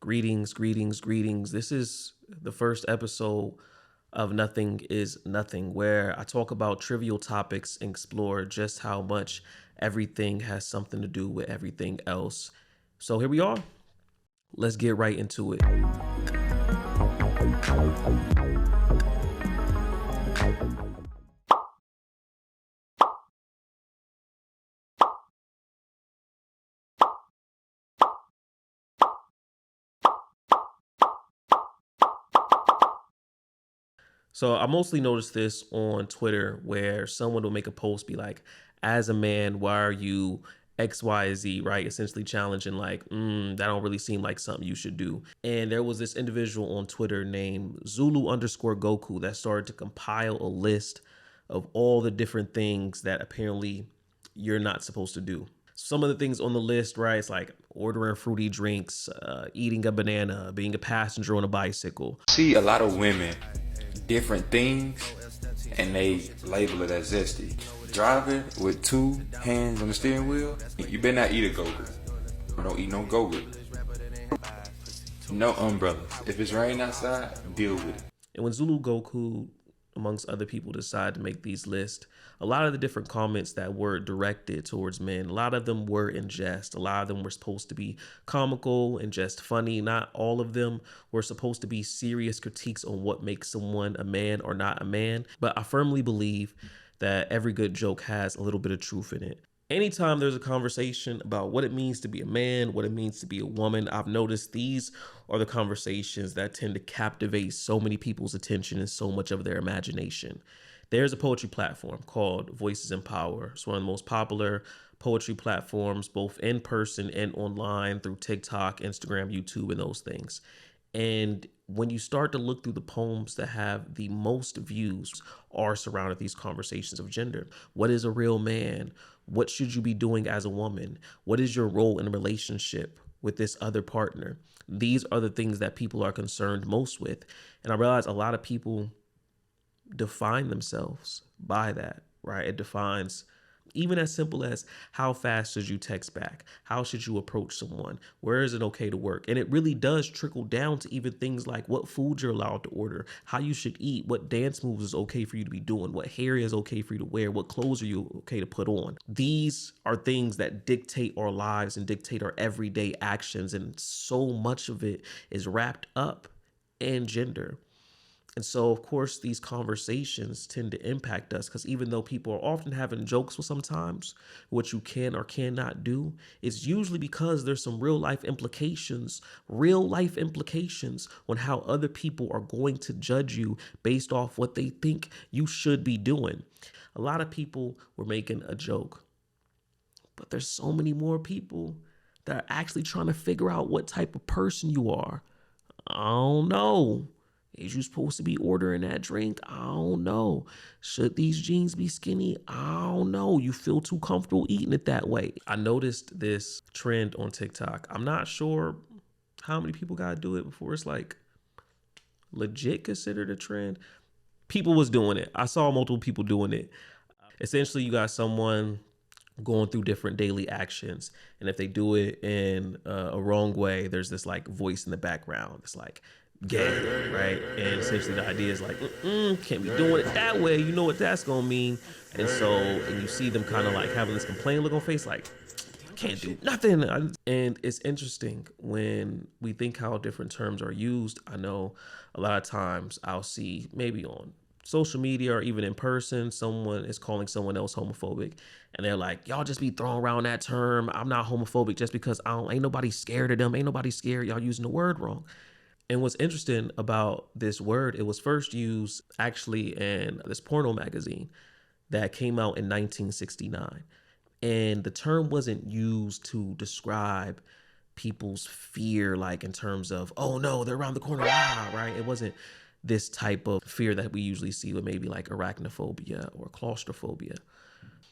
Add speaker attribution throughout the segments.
Speaker 1: Greetings, greetings, greetings. This is the first episode of Nothing is Nothing, where I talk about trivial topics and explore just how much everything has something to do with everything else. So here we are. Let's get right into it. So I mostly noticed this on Twitter where someone will make a post be like, as a man, why are you X, Y, Z, right? Essentially challenging like, that don't really seem like something you should do. And there was this individual on Twitter named Zulu_Goku that started to compile a list of all the different things that apparently you're not supposed to do. Some of the things on the list, right? It's like ordering fruity drinks, eating a banana, being a passenger on a bicycle.
Speaker 2: See a lot of women, different things, and they label it as zesty. Driving with two hands on the steering wheel, you better not eat a go-gurt. Don't eat no go-gurt. No umbrellas. If it's raining outside, deal with it.
Speaker 1: And when Zulu Goku, amongst other people, decided to make these lists, a lot of the different comments that were directed towards men, a lot of them were in jest. A lot of them were supposed to be comical and just funny. Not all of them were supposed to be serious critiques on what makes someone a man or not a man. But I firmly believe that every good joke has a little bit of truth in it. Anytime there's a conversation about what it means to be a man, what it means to be a woman, I've noticed these are the conversations that tend to captivate so many people's attention and so much of their imagination. There's a poetry platform called Voices in Power. It's one of the most popular poetry platforms, both in person and online through TikTok, Instagram, YouTube, and those things. And when you start to look through the poems that have the most views are surrounded these conversations of gender. What is a real man? What should you be doing as a woman? What is your role in a relationship with this other partner? These are the things that people are concerned most with. And I realize a lot of people define themselves by that, right? It defines even as simple as how fast should you text back? How should you approach someone? Where is it okay to work? And it really does trickle down to even things like what food you're allowed to order, how you should eat, what dance moves is okay for you to be doing, what hair is okay for you to wear, what clothes are you okay to put on. These are things that dictate our lives and dictate our everyday actions. And so much of it is wrapped up in gender. And so, of course, these conversations tend to impact us because even though people are often having jokes with sometimes what you can or cannot do, it's usually because there's some real life implications on how other people are going to judge you based off what they think you should be doing. A lot of people were making a joke, but there's so many more people that are actually trying to figure out what type of person you are. I don't know. Is you supposed to be ordering that drink? I don't know. Should these jeans be skinny? I don't know. You feel too comfortable eating it that way. I noticed this trend on TikTok. I'm not sure how many people got to do it before it's like legit considered a trend. People was doing it. I saw multiple people doing it. Essentially, you got someone going through different daily actions. And if they do it in a wrong way, there's this like voice in the background. It's like, gay, right? And essentially the idea is like, can't be doing it that way. You know what that's gonna mean. And you see them kind of like having this complaining look on face, like, can't do nothing. And it's interesting when we think how different terms are used. I know a lot of times I'll see maybe on social media or even in person, someone is calling someone else homophobic. And they're like, y'all just be throwing around that term. I'm not homophobic just because ain't nobody scared of them. Ain't nobody scared. Y'all using the word wrong. And what's interesting about this word, it was first used actually in this porno magazine that came out in 1969. And the term wasn't used to describe people's fear, like in terms of, oh no, they're around the corner, right? It wasn't this type of fear that we usually see with maybe like arachnophobia or claustrophobia.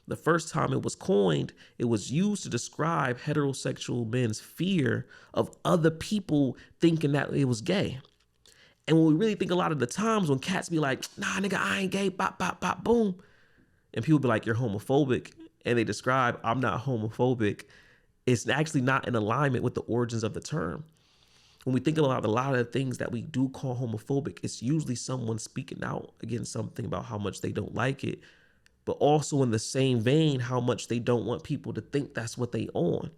Speaker 1: The first time it was coined, it was used to describe heterosexual men's fear of other people thinking that it was gay. And when we really think a lot of the times when cats be like, nah, nigga, I ain't gay, bop, bop, bop, boom. And people be like, you're homophobic. And they describe, I'm not homophobic. It's actually not in alignment with the origins of the term. When we think about a lot of the things that we do call homophobic, it's usually someone speaking out against something about how much they don't like it, but also in the same vein, how much they don't want people to think that's what they on.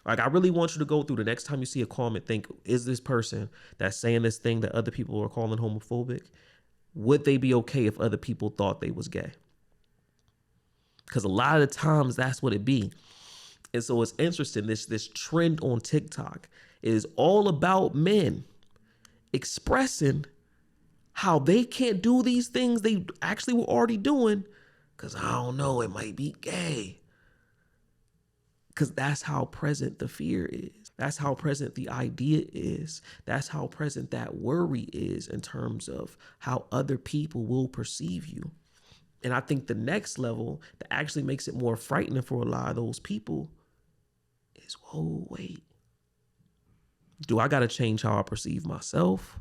Speaker 1: Like, I really want you to go through the next time you see a comment, think, is this person that's saying this thing that other people are calling homophobic, would they be okay if other people thought they was gay? Because a lot of the times that's what it be. And so it's interesting, this trend on TikTok is all about men expressing how they can't do these things they actually were already doing because I don't know, it might be gay. Because that's how present the fear is. That's how present the idea is. That's how present that worry is in terms of how other people will perceive you. And I think the next level that actually makes it more frightening for a lot of those people is, whoa, wait. Do I got to change how I perceive myself?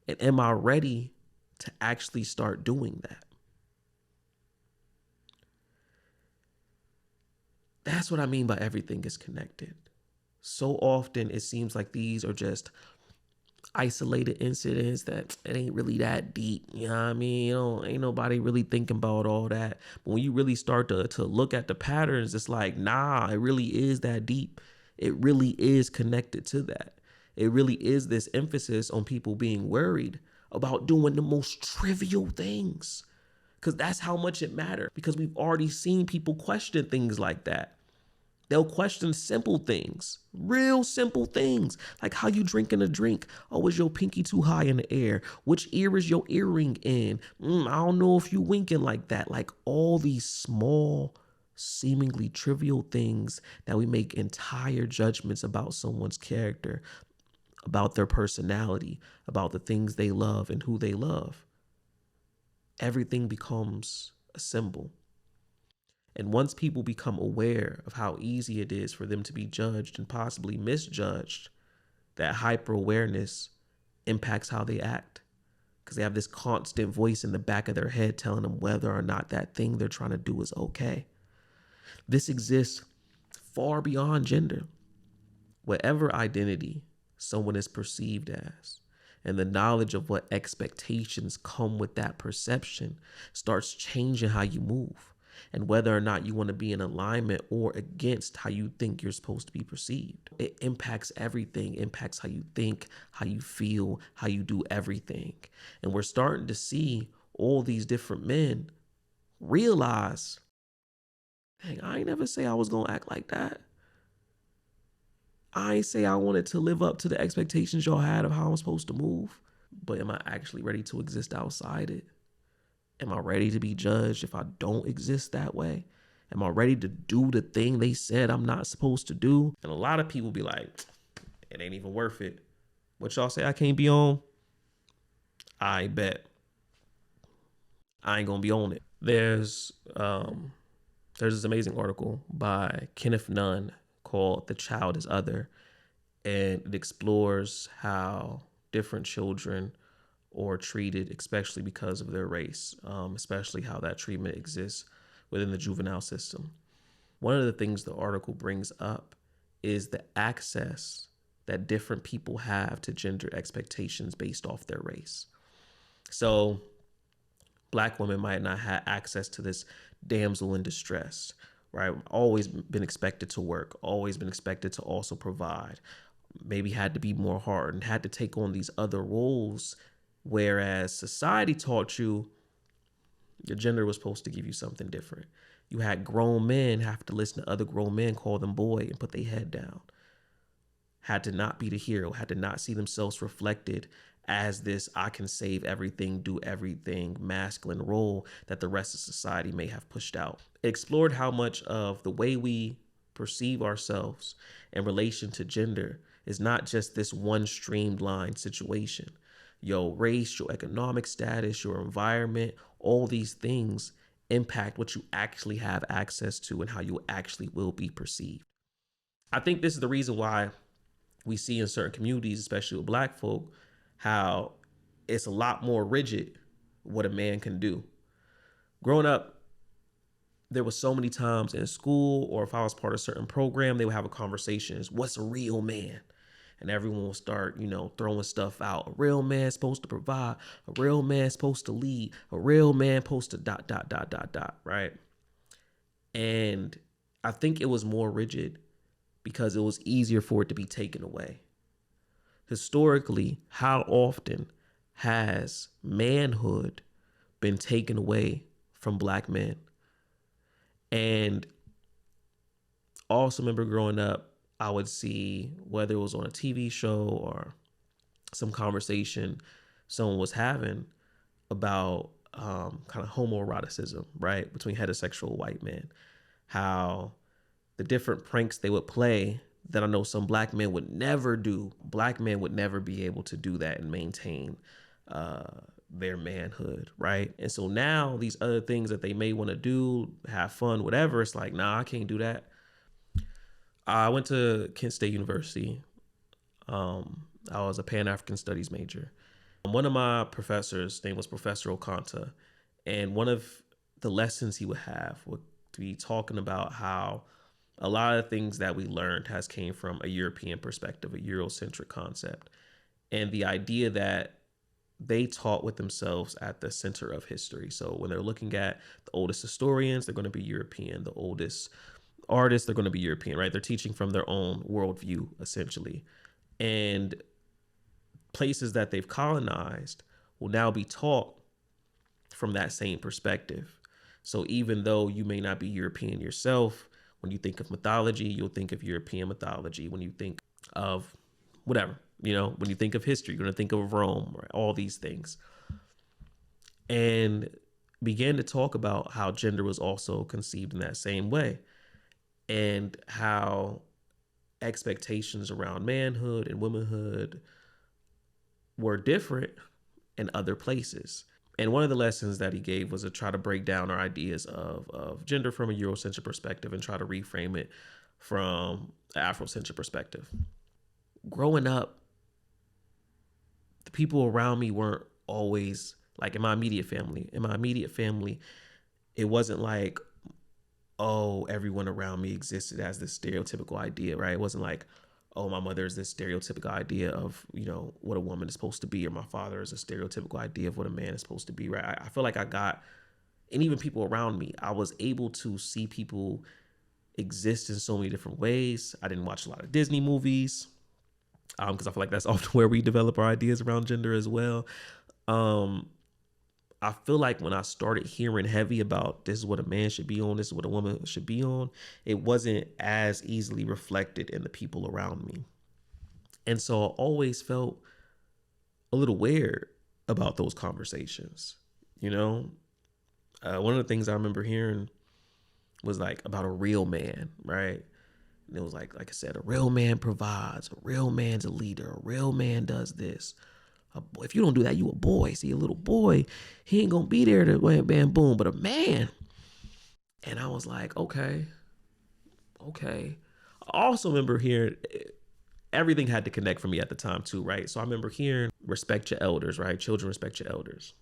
Speaker 1: And am I ready to actually start doing that? That's what I mean by everything is connected. So often it seems like these are just isolated incidents that it ain't really that deep. You know what I mean? Ain't nobody really thinking about all that. But when you really start to look at the patterns, it's like, nah, it really is that deep. It really is connected to that. It really is this emphasis on people being worried about doing the most trivial things. Because that's how much it matters. Because we've already seen people question things like that. They'll question simple things, real simple things, like how you drinking a drink. Oh, is your pinky too high in the air? Which ear is your earring in? I don't know if you winking like that. Like all these small, seemingly trivial things that we make entire judgments about someone's character, about their personality, about the things they love and who they love. Everything becomes a symbol. And once people become aware of how easy it is for them to be judged and possibly misjudged, that hyper awareness impacts how they act. Because they have this constant voice in the back of their head telling them whether or not that thing they're trying to do is okay. This exists far beyond gender. Whatever identity someone is perceived as, and the knowledge of what expectations come with that perception starts changing how you move. And whether or not you want to be in alignment or against how you think you're supposed to be perceived. It impacts everything, it impacts how you think, how you feel, how you do everything. And we're starting to see all these different men realize, dang, I ain't never say I was going to act like that. I ain't say I wanted to live up to the expectations y'all had of how I'm supposed to move. But am I actually ready to exist outside it? Am I ready to be judged if I don't exist that way? Am I ready to do the thing they said I'm not supposed to do? And a lot of people be like, it ain't even worth it. What y'all say I can't be on? I bet. I ain't gonna be on it. There's this amazing article by Kenneth Nunn called The Child is Other. And it explores how different children or treated, especially because of their race, especially how that treatment exists within the juvenile system. One of the things the article brings up is the access that different people have to gender expectations based off their race. So Black women might not have access to this damsel in distress, right? Always been expected to work, always been expected to also provide, maybe had to be more hard and had to take on these other roles. Whereas society taught you your gender was supposed to give you something different. You had grown men have to listen to other grown men call them boy and put their head down. Had to not be the hero, had to not see themselves reflected as this I can save everything, do everything masculine role that the rest of society may have pushed out. It explored how much of the way we perceive ourselves in relation to gender is not just this one streamlined situation. Your race, your economic status, your environment, all these things impact what you actually have access to and how you actually will be perceived. I think this is the reason why we see in certain communities, especially with Black folk, how it's a lot more rigid what a man can do. Growing up, there was so many times in school or if I was part of a certain program, they would have a conversation, is what's a real man? and everyone will start, throwing stuff out. A real man's supposed to provide. A real man's supposed to lead. A real man supposed to dot, dot, dot, dot, dot, right? And I think it was more rigid because it was easier for it to be taken away. Historically, how often has manhood been taken away from Black men? And also remember growing up, I would see, whether it was on a TV show or some conversation someone was having about kind of homoeroticism, right, between heterosexual white men, how the different pranks they would play that I know some Black men would never do. Black men would never be able to do that and maintain their manhood, right? And so now these other things that they may want to do, have fun, whatever, it's like, nah, I can't do that. I went to Kent State University. I was a Pan-African Studies major. One of my professors, his name was Professor Okanta, and one of the lessons he would have would be talking about how a lot of things that we learned has came from a European perspective, a Eurocentric concept, and the idea that they taught with themselves at the center of history. So when they're looking at the oldest historians, they're going to be European. The oldest artists, they're going to be European, right? They're teaching from their own worldview, essentially. And places that they've colonized will now be taught from that same perspective. So even though you may not be European yourself, when you think of mythology, you'll think of European mythology. When you think of whatever, when you think of history, you're going to think of Rome, or all these things. And began to talk about how gender was also conceived in that same way, and how expectations around manhood and womanhood were different in other places. And one of the lessons that he gave was to try to break down our ideas of gender from a Eurocentric perspective and try to reframe it from an Afrocentric perspective. Growing up, the people around me weren't always like in my immediate family. In my immediate family, it wasn't like, oh, everyone around me existed as this stereotypical idea, right? It wasn't like, oh, my mother is this stereotypical idea of, what a woman is supposed to be, or my father is a stereotypical idea of what a man is supposed to be, right? I feel like I got, and even people around me, I was able to see people exist in so many different ways. I didn't watch a lot of Disney movies because I feel like that's often where we develop our ideas around gender as well. I feel like when I started hearing heavy about this is what a man should be on, this is what a woman should be on, it wasn't as easily reflected in the people around me. And so I always felt a little weird about those conversations. One of the things I remember hearing was like about a real man, right? And it was like I said, a real man provides, a real man's a leader, a real man does this. If you don't do that, you a boy. See, a little boy, he ain't gonna be there to wham, bam, boom. But a man, and I was like, okay. I also remember hearing everything had to connect for me at the time too, right? So I remember hearing respect your elders, right? Children, respect your elders.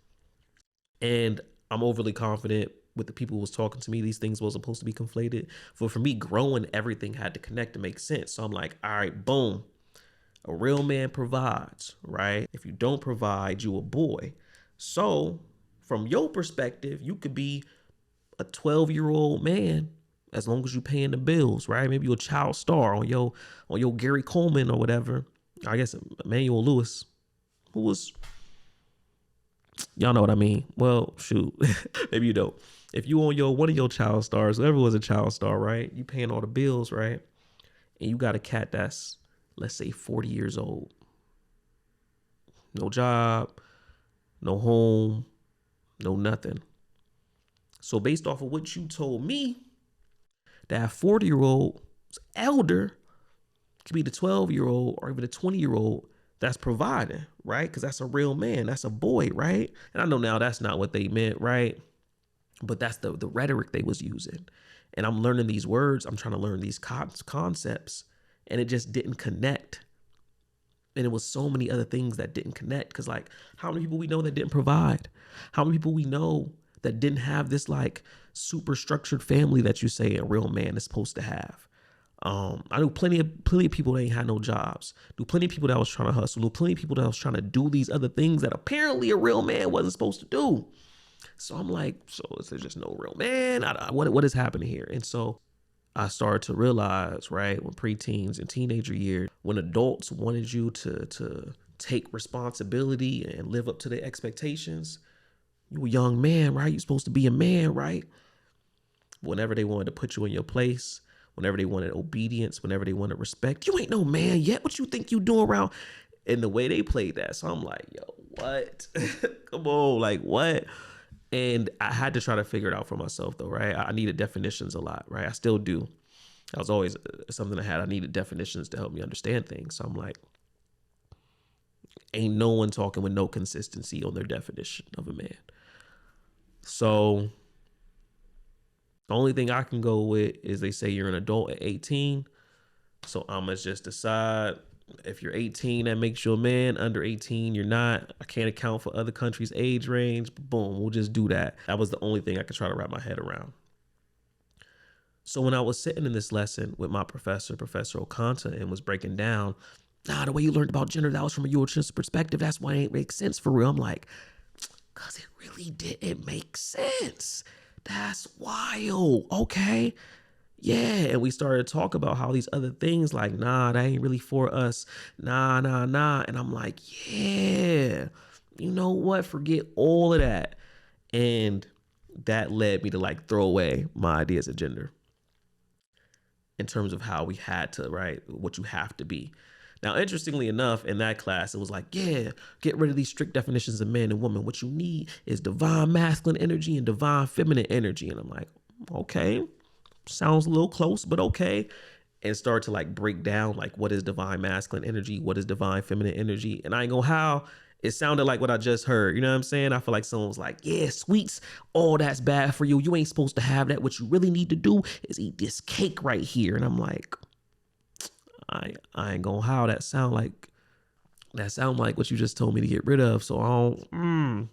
Speaker 1: And I'm overly confident with the people who was talking to me. These things were supposed to be conflated. For me, growing, everything had to connect to make sense. So I'm like, all right, boom. A real man provides, right? If you don't provide, you a boy. So from your perspective, you could be a 12-year-old man as long as you paying the bills, right? Maybe you're a child star on your Gary Coleman or whatever. I guess Emmanuel Lewis, who was, y'all know what I mean. Well, shoot, maybe you don't. If you on one of your child stars, whoever was a child star, right? You paying all the bills, right? And you got a cat that's, let's say, 40 years old. No job, no home, no nothing. So based off of what you told me, that 40-year-old elder could be the 12-year-old or even the 20-year-old that's providing, right? Because that's a real man. That's a boy, right? And I know now that's not what they meant, right? But that's the rhetoric they was using. And I'm learning these words. I'm trying to learn these concepts. And it just didn't connect. And it was so many other things that didn't connect. Because like, how many people we know that didn't provide? How many people we know that didn't have this like super structured family that you say a real man is supposed to have? I knew plenty of people that ain't had no jobs. Knew plenty of people that was trying to hustle. Knew plenty of people that was trying to do these other things that apparently a real man wasn't supposed to do. So I'm like, so is there just no real man? What is happening here? And so I started to realize, right, when preteens and teenager years, when adults wanted you to take responsibility and live up to their expectations, you a young man, right? You're supposed to be a man, right? Whenever they wanted to put you in your place, whenever they wanted obedience, whenever they wanted respect, you ain't no man yet. What you think you doing around? And the way they played that, so I'm like, yo, what? Come on, like what? And I had to try to figure it out for myself though, right? I needed definitions a lot, right? I still do. That was always something I had. I needed definitions to help me understand things. So I'm like, ain't no one talking with no consistency on their definition of a man. So the only thing I can go with is they say you're an adult at 18. So I'm going to just decide if you're 18, that makes you a man. Under 18, you're not. I can't account for other countries' age range. Boom, we'll just do that. That was the only thing I could try to wrap my head around. So when I was sitting in this lesson with my professor, Professor Okanta, and was breaking down, the way you learned about gender, that was from a Eurocentric perspective. That's why it ain't make sense for real. I'm like, because it really didn't make sense. That's wild. Okay. Yeah. And we started to talk about how these other things like, that ain't really for us. Nah. And I'm like, yeah, you know what? Forget all of that. And that led me to like throw away my ideas of gender in terms of how we had to, right? What you have to be. Now, interestingly enough, in that class, it was like, yeah, get rid of these strict definitions of man and woman. What you need is divine masculine energy and divine feminine energy. And I'm like, okay, sounds a little close, but okay. And start to like break down like what is divine masculine energy, what is divine feminine energy. And I ain't gonna how it sounded like what I just heard. You know what I'm saying? I feel like someone was like, yeah, sweets, all that's bad for you. You ain't supposed to have that. What you really need to do is eat this cake right here. And I'm like, I ain't gonna how that sound like what you just told me to get rid of. So I don't,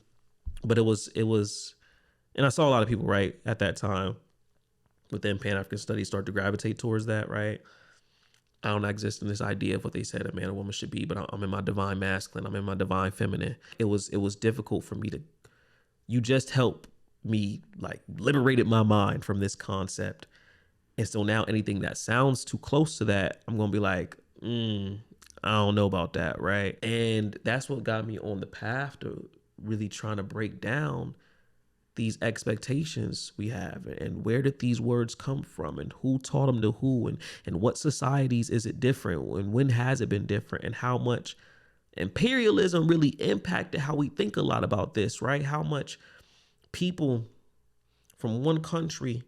Speaker 1: but it was, and I saw a lot of people, right, at that time within Pan-African studies start to gravitate towards that, right? I don't exist in this idea of what they said a man or woman should be, but I'm in my divine masculine. I'm in my divine feminine. It was difficult for me to, you just helped me like liberated my mind from this concept. And so now anything that sounds too close to that, I'm going to be like, I don't know about that, right? And that's what got me on the path to really trying to break down these expectations we have and where did these words come from and who taught them to who and what societies is it different and when has it been different and how much imperialism really impacted how we think a lot about this, right? How much people from one country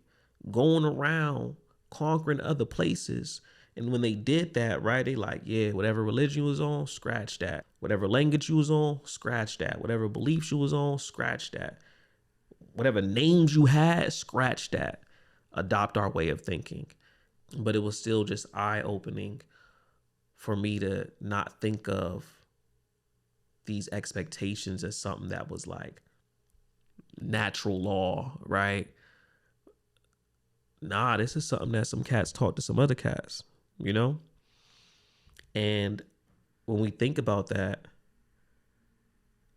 Speaker 1: going around conquering other places. And when they did that, right, they like, yeah, whatever religion you was on, scratch that. Whatever language you was on, scratch that. Whatever beliefs you was on, scratch that. Whatever names you had, scratch that. Adopt our way of thinking. But it was still just eye-opening for me to not think of these expectations as something that was like natural law, right? Nah, this is something that some cats taught to some other cats, you know? And when we think about that,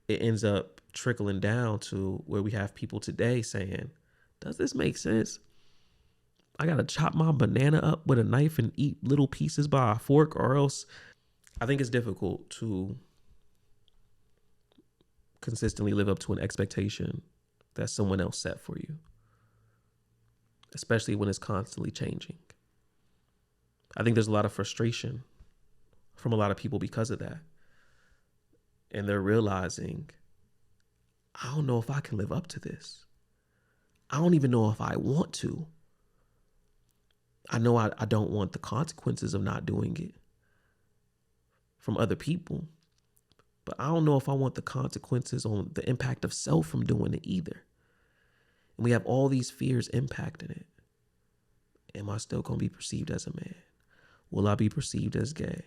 Speaker 1: it ends up trickling down to where we have people today saying, does this make sense? I got to chop my banana up with a knife and eat little pieces by a fork, or else I think it's difficult to consistently live up to an expectation that someone else set for you, especially when it's constantly changing. I think there's a lot of frustration from a lot of people because of that. And they're realizing, I don't know if I can live up to this. I don't even know if I want to. I know I don't want the consequences of not doing it from other people, but I don't know if I want the consequences on the impact of self from doing it either. And we have all these fears impacting it. Am I still going to be perceived as a man? Will I be perceived as gay?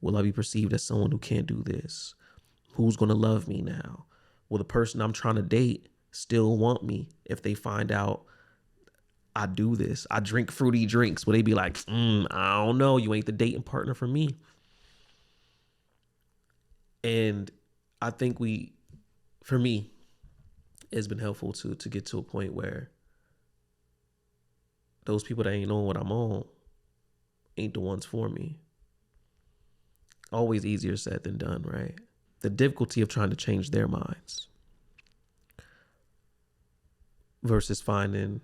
Speaker 1: Will I be perceived as someone who can't do this? Who's going to love me now? Will the person I'm trying to date still want me if they find out I do this. I drink fruity drinks where they be like, I don't know, you ain't the dating partner for me. And I think for me, it's been helpful to get to a point where those people that ain't on what I'm on ain't the ones for me. Always easier said than done, right? The difficulty of trying to change their minds versus finding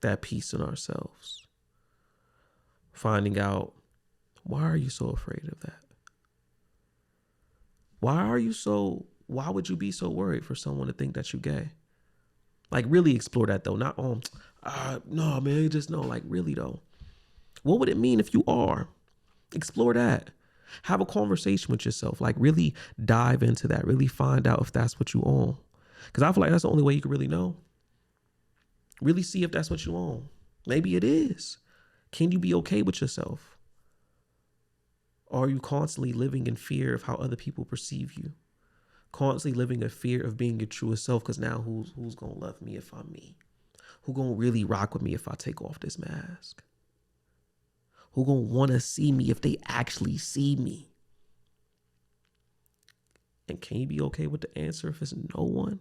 Speaker 1: that peace in ourselves. Finding out, why are you so afraid of that? Why would you be so worried for someone to think that you're gay? Like, really explore that though. Not no, man, just no. Like, really though. What would it mean if you are? Explore that. Have a conversation with yourself. Like, really dive into that. Really find out if that's what you own. Because I feel like that's the only way you can really know. Really see if that's what you own. Maybe it is. Can you be okay with yourself? Or are you constantly living in fear of how other people perceive you? Constantly living in fear of being your truest self, because now who's going to love me if I'm me? Who going to really rock with me if I take off this mask? Who going to want to see me if they actually see me? And can you be okay with the answer if it's no one?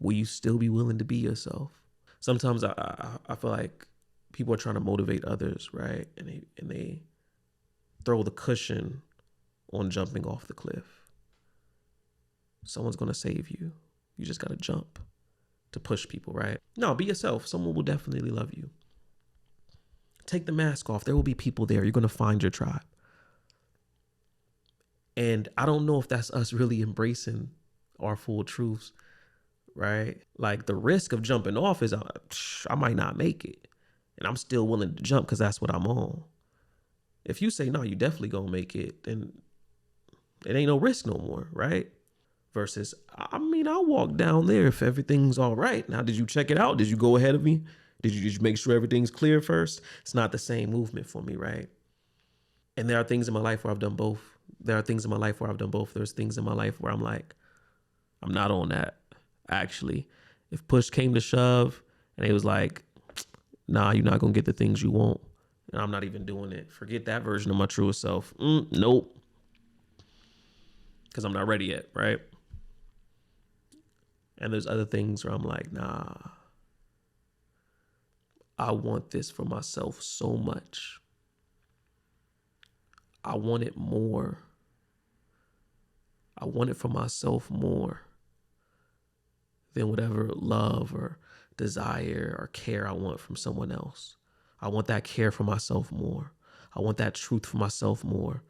Speaker 1: Will you still be willing to be yourself? Sometimes I feel like people are trying to motivate others, right? And they throw the cushion on jumping off the cliff. Someone's going to save you. You just got to jump to push people, right? No, be yourself. Someone will definitely love you. Take the mask off. There will be people there. You're going to find your tribe. And I don't know if that's us really embracing our full truths, right? Like, the risk of jumping off is I might not make it. And I'm still willing to jump because that's what I'm on. If you say, no, you definitely going to make it, then it ain't no risk no more, right? Versus, I'll walk down there if everything's all right. Now, did you check it out? Did you go ahead of me? Did you make sure everything's clear first? It's not the same movement for me, right? And there are things in my life where I've done both. There's things in my life where I'm like, I'm not on that, actually. If push came to shove and it was like, nah, you're not going to get the things you want, and I'm not even doing it. Forget that version of my truest self. Nope. Because I'm not ready yet, right? And there's other things where I'm like, nah, I want this for myself so much. I want it more. I want it for myself more than whatever love or desire or care I want from someone else. I want that care for myself more. I want that truth for myself more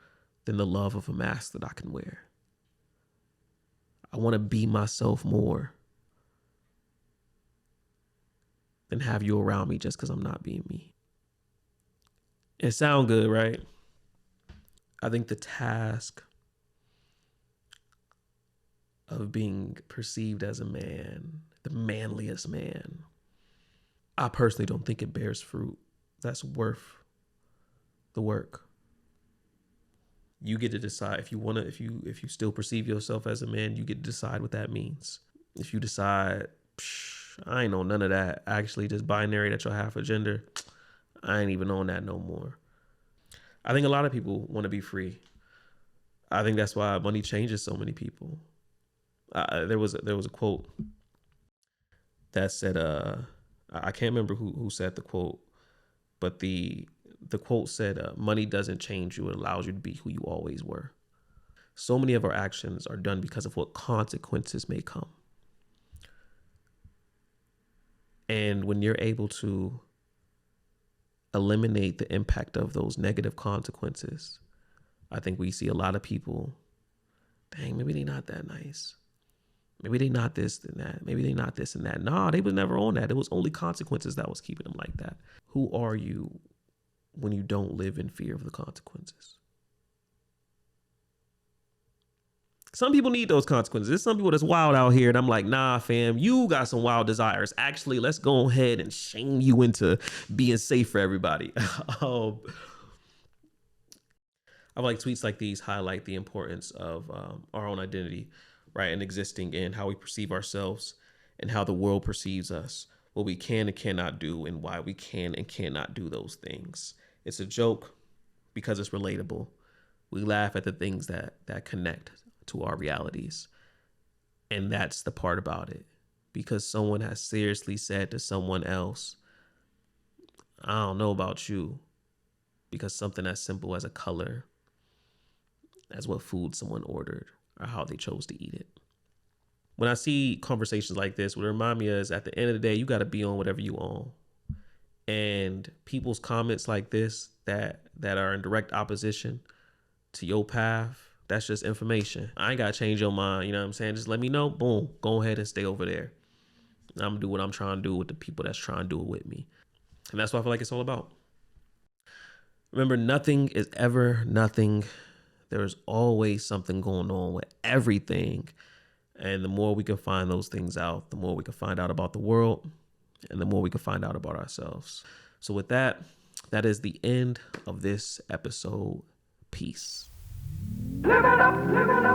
Speaker 1: than the love of a mask that I can wear. I want to be myself more than have you around me just because I'm not being me. It sound good, right? I think the task of being perceived as a man, the manliest man, I personally don't think it bears fruit that's worth the work. You get to decide if you still perceive yourself as a man, you get to decide what that means. If you decide, I ain't on none of that, actually just binary, that you're half a gender, I ain't even on that no more. I think a lot of people want to be free. I think that's why money changes so many people. There was a quote that said, I can't remember who said the quote, but the quote said, money doesn't change you. It allows you to be who you always were. So many of our actions are done because of what consequences may come. And when you're able to eliminate the impact of those negative consequences, I think we see a lot of people, dang, maybe they not that nice. Maybe they not this and that. Maybe they not this and that. Nah, they was never on that. It was only consequences that was keeping them like that. Who are you when you don't live in fear of the consequences? Some people need those consequences. There's some people that's wild out here, and I'm like, nah, fam, you got some wild desires. Actually, let's go ahead and shame you into being safe for everybody. I like tweets like these highlight the importance of our own identity, right, and existing and how we perceive ourselves. and how the world perceives us, what we can and cannot do, and why we can and cannot do those things. It's a joke because it's relatable. We laugh at the things that connect to our realities. And that's the part about it. Because someone has seriously said to someone else, I don't know about you, because something as simple as a color, as what food someone ordered, or how they chose to eat it. When I see conversations like this, what it reminds me is at the end of the day, you got to be on whatever you own. And people's comments like this that are in direct opposition to your path, that's just information. I ain't got to change your mind. You know what I'm saying? Just let me know. Boom. Go ahead and stay over there. I'm going to do what I'm trying to do with the people that's trying to do it with me. And that's what I feel like it's all about. Remember, nothing is ever nothing. There is always something going on with everything. And the more we can find those things out, the more we can find out about the world, and the more we can find out about ourselves. So with that, that is the end of this episode. Peace.
Speaker 3: Live it up, live it up.